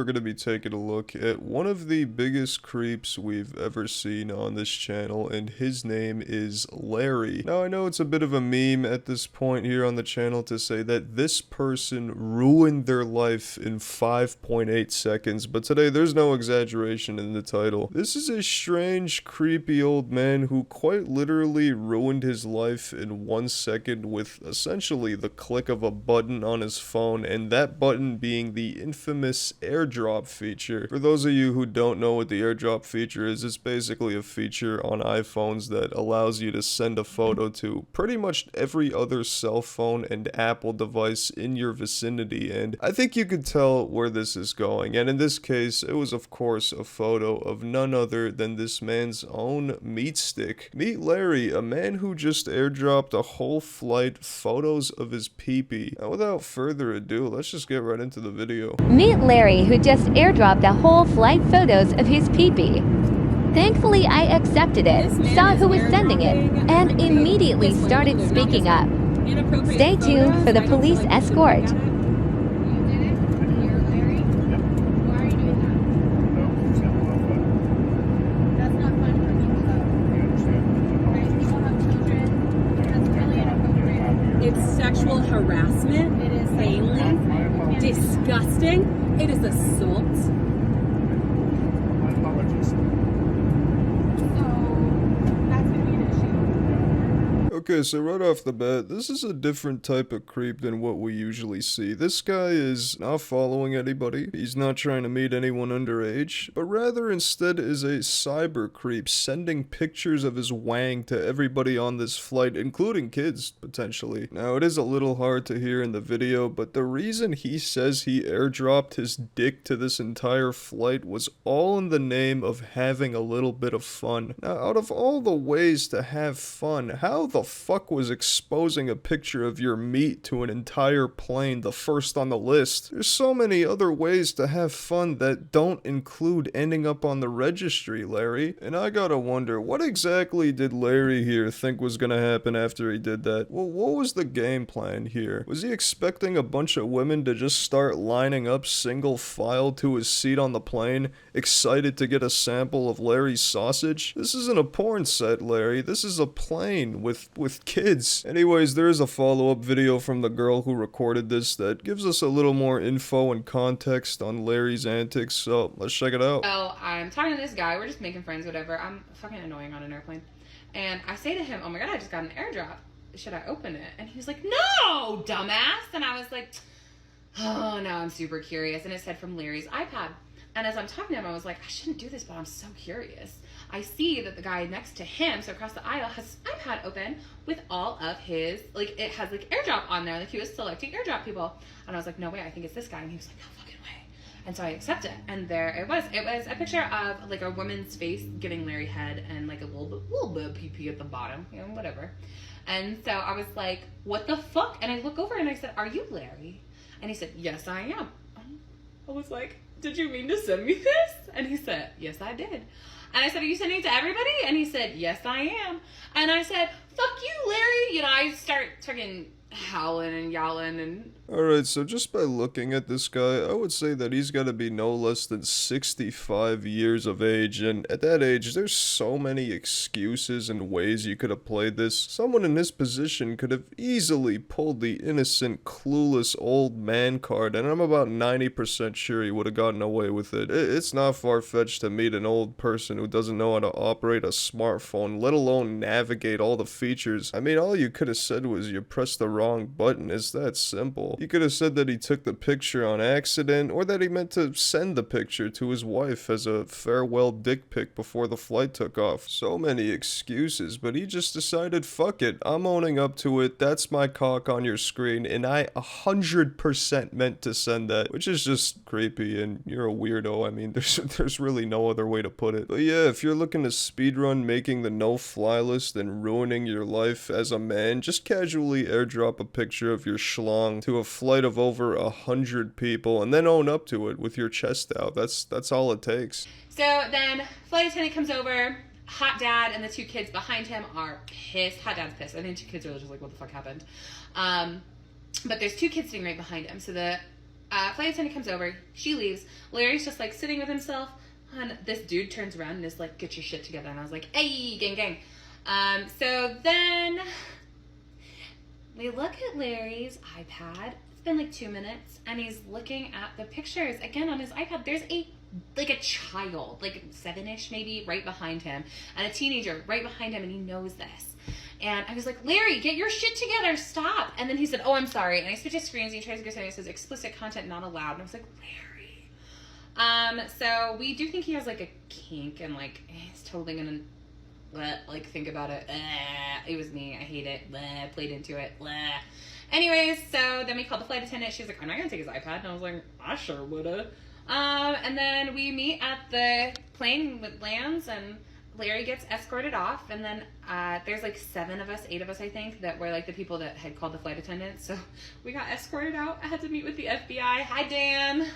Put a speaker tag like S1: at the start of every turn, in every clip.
S1: we're going to be taking a look at one of the biggest creeps we've ever seen on this channel, and his name is Larry. Now, I know it's a bit of a meme at this point here on the channel to say that this person ruined their life in 5.8 seconds, but today there's no exaggeration in the title. This is a strange, creepy old man who quite literally ruined his life in 1 second with essentially the click of a button on his phone, and that button being the infamous airdrop feature. For those of you who don't know what the airdrop feature is, it's basically a feature on iPhones that allows you to send a photo to pretty much every other cell phone and Apple device in your vicinity, and I think you could tell where this is going. And in this case, it was of course a photo of none other than this man's own meat stick. Meet Larry, a man who just airdropped a whole flight photos of his pee-pee. Now, without further ado, let's just get right into the video.
S2: Meet Larry, who just airdropped a whole flight photos of his pee-pee. Thankfully, I accepted it, saw who was sending it, and immediately started speaking up. Stay tuned for the police escort.
S3: It's sexual harassment. It is failing. Disgusting. It is assault.
S4: My apologies.
S1: Okay, so right off the bat, this is a different type of creep than what we usually see. This guy is not following anybody, he's not trying to meet anyone underage, but rather instead is a cyber creep sending pictures of his wang to everybody on this flight, including kids, potentially. Now, it is a little hard to hear in the video, but the reason he says he airdropped his dick to this entire flight was all in the name of having a little bit of fun. Now, out of all the ways to have fun, how the fuck was exposing a picture of your meat to an entire plane the first on the list? There's so many other ways to have fun that don't include ending up on the registry, Larry. And I gotta wonder, what exactly did Larry here think was gonna happen after he did that? Well, what was the game plan here? Was he expecting a bunch of women to just start lining up single file to his seat on the plane, excited to get a sample of Larry's sausage? This isn't a porn set, Larry. This is a plane with kids. Anyways, there is a follow-up video from the girl who recorded this that gives us a little more info and context on Larry's antics, so let's check it out.
S5: So I'm talking to this guy, we're just making friends, whatever. I'm fucking annoying on an airplane. And I say to him, oh my god, I just got an airdrop. Should I open it? And he was like, no, dumbass. And I was like, oh, now I'm super curious. And it said from Larry's iPad. And as I'm talking to him, I was like, I shouldn't do this, but I'm so curious. I see that the guy next to him, so across the aisle, has his iPad open with all of his, like, it has, like, airdrop on there. Like, he was selecting airdrop people. And I was like, no way, I think it's this guy. And he was like, no fucking way. And so I accept it. And there it was. It was a picture of, like, a woman's face giving Larry head and, like, a little bit of pee-pee at the bottom. You know, whatever. And so I was like, what the fuck? And I look over and I said, are you Larry? And he said, yes, I am. I was like, did you mean to send me this? And he said, yes, I did. And I said, are you sending it to everybody? And he said, yes, I am. And I said, fuck you, Larry. You know, I start fucking howling and yowling and...
S1: Alright, so just by looking at this guy, I would say that he's gotta be no less than 65 years of age, and at that age, there's so many excuses and ways you could have played this. Someone in his position could have easily pulled the innocent, clueless old man card, and I'm about 90% sure he would have gotten away with it. It's not far-fetched to meet an old person who doesn't know how to operate a smartphone, let alone navigate all the features. I mean, all you could have said was you pressed the wrong button. It's that simple. You could have said that he took the picture on accident, or that he meant to send the picture to his wife as a farewell dick pic before the flight took off. So many excuses, but he just decided, fuck it, I'm owning up to it, that's my cock on your screen, and I 100% meant to send that, which is just creepy, and you're a weirdo. I mean, there's really no other way to put it. But yeah, if you're looking to speedrun making the no-fly list and ruining your life as a man, just casually airdrop a picture of your schlong to a flight of over 100 people and then own up to it with your chest out. That's all it takes.
S5: So then flight attendant comes over, hot dad and the two kids behind him are pissed. Hot dad's pissed. I think two kids are just like, what the fuck happened? But there's two kids sitting right behind him. So the Flight attendant comes over. She leaves. Larry's just like sitting with himself. And this dude turns around and is like, get your shit together. And I was like, hey, gang, gang. So then we look at Larry's iPad. It's been like 2 minutes. And he's looking at the pictures again on his iPad. There's a child, like 7-ish maybe, right behind him. And a teenager right behind him. And he knows this. And I was like, Larry, get your shit together, stop. And then he said, oh, I'm sorry. And I switched screens and he tries to go something that says explicit content not allowed. And I was like, Larry. So we do think he has like a kink and like he's totally gonna like think about it. It was me, I hate it. Played into it. Anyways, so then we called the flight attendant. She was like, I'm not gonna take his iPad. And I was like, I sure woulda. And then we meet at the plane with lands and Larry gets escorted off, and then there's like 8 of us, I think, that were like the people that had called the flight attendant. So we got escorted out. I had to meet with the FBI. Hi, Dan.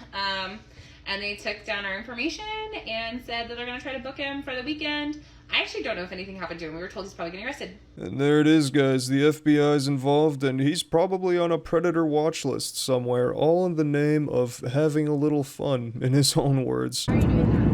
S5: And they took down our information and said that they're going to try to book him for the weekend. I actually don't know if anything happened to him. We were told he's probably getting arrested.
S1: And there it is, guys. The FBI's involved, and he's probably on a predator watch list somewhere, all in the name of having a little fun, in his own words.
S3: Why are you doing that?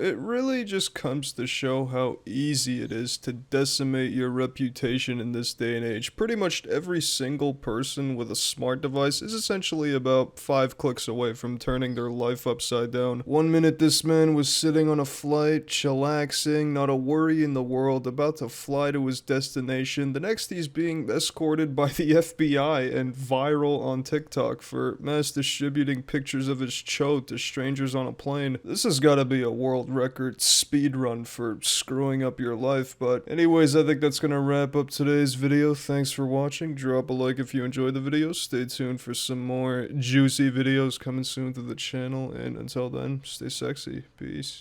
S1: It really just comes to show how easy it is to decimate your reputation in this day and age. Pretty much every single person with a smart device is essentially about 5 clicks away from turning their life upside down. 1 minute this man was sitting on a flight, chillaxing, not a worry in the world, about to fly to his destination. The next he's being escorted by the FBI and viral on TikTok for mass distributing pictures of his chode to strangers on a plane. This has gotta be a world record speed run for screwing up your life. But anyways, I think that's gonna wrap up today's video. Thanks for watching. Drop a like if you enjoyed the video. Stay tuned for some more juicy videos coming soon to the channel, and until then, stay sexy. Peace.